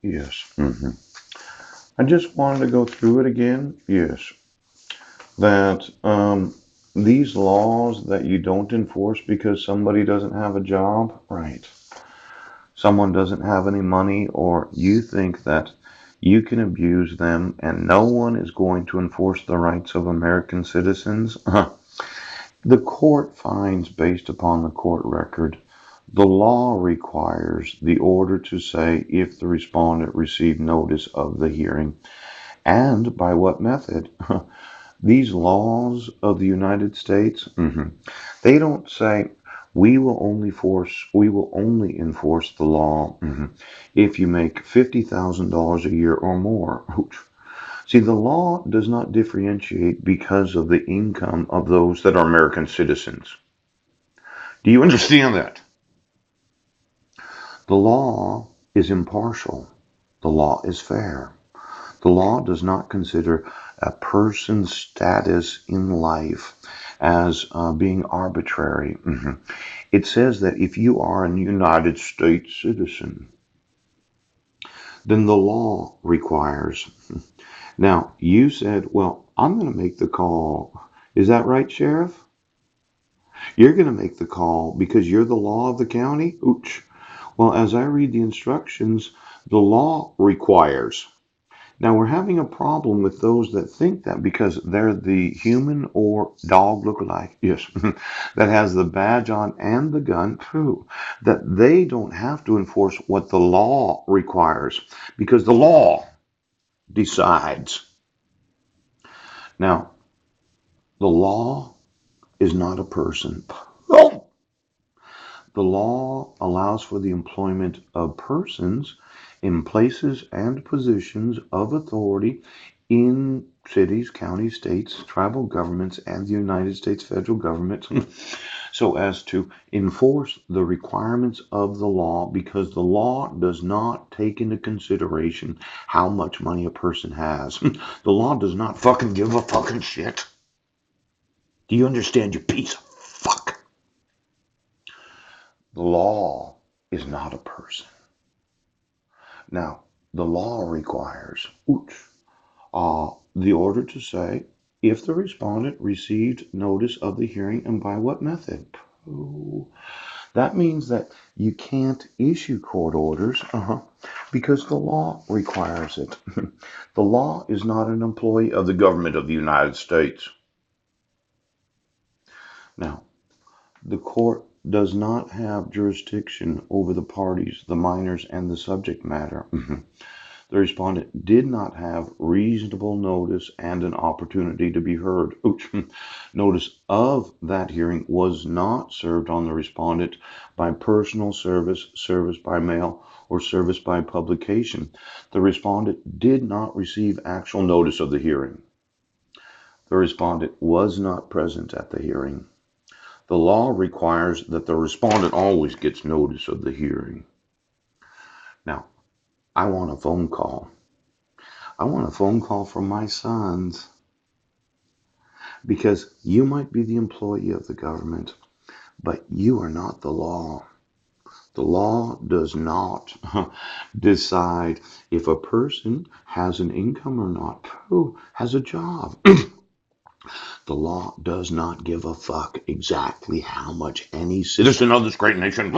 Yes. I just wanted to go through it again. Yes. That these laws that you don't enforce because somebody doesn't have a job, right? Someone doesn't have any money, or you think that you can abuse them and no one is going to enforce the rights of American citizens. The court finds, based upon the court record, the law requires the order to say if the respondent received notice of the hearing and by what method. These laws of the United States, they don't say we will only enforce the law if you make $50,000 a year or more. See, the law does not differentiate because of the income of those that are American citizens. Do you understand that? The law is impartial. The law is fair. The law does not consider a person's status in life as being arbitrary. It says that if you are a United States citizen, then the law requires. Now, you said, well, I'm going to make the call. Is that right, Sheriff? You're going to make the call because you're the law of the county? Ooch. Well, as I read the instructions, the law requires. Now we're having a problem with those that think that because they're the human or dog look-alike, yes, that has the badge on and the gun, true, that they don't have to enforce what the law requires because the law decides. Now, the law is not a person. Oh! The law allows for the employment of persons in places and positions of authority in cities, counties, states, tribal governments, and the United States federal government so as to enforce the requirements of the law because the law does not take into consideration how much money a person has. The law does not fucking give a fucking shit. Do you understand, you piece of fuck? The law is not a person. Now, the law requires the order to say if the respondent received notice of the hearing and by what method. Oh, that means that you can't issue court orders because the law requires it. The law is not an employee of the government of the United States. Now, the court does not have jurisdiction over the parties, the minors, and the subject matter. The respondent did not have reasonable notice and an opportunity to be heard. Notice of that hearing was not served on the respondent by personal service, service by mail, or service by publication. The respondent did not receive actual notice of the hearing. The respondent was not present at the hearing. The law requires that the respondent always gets notice of the hearing. Now, I want a phone call. I want a phone call from my sons because you might be the employee of the government, but you are not the law. The law does not decide if a person has an income or not, who has a job. The law does not give a fuck exactly how much any citizen of this great nation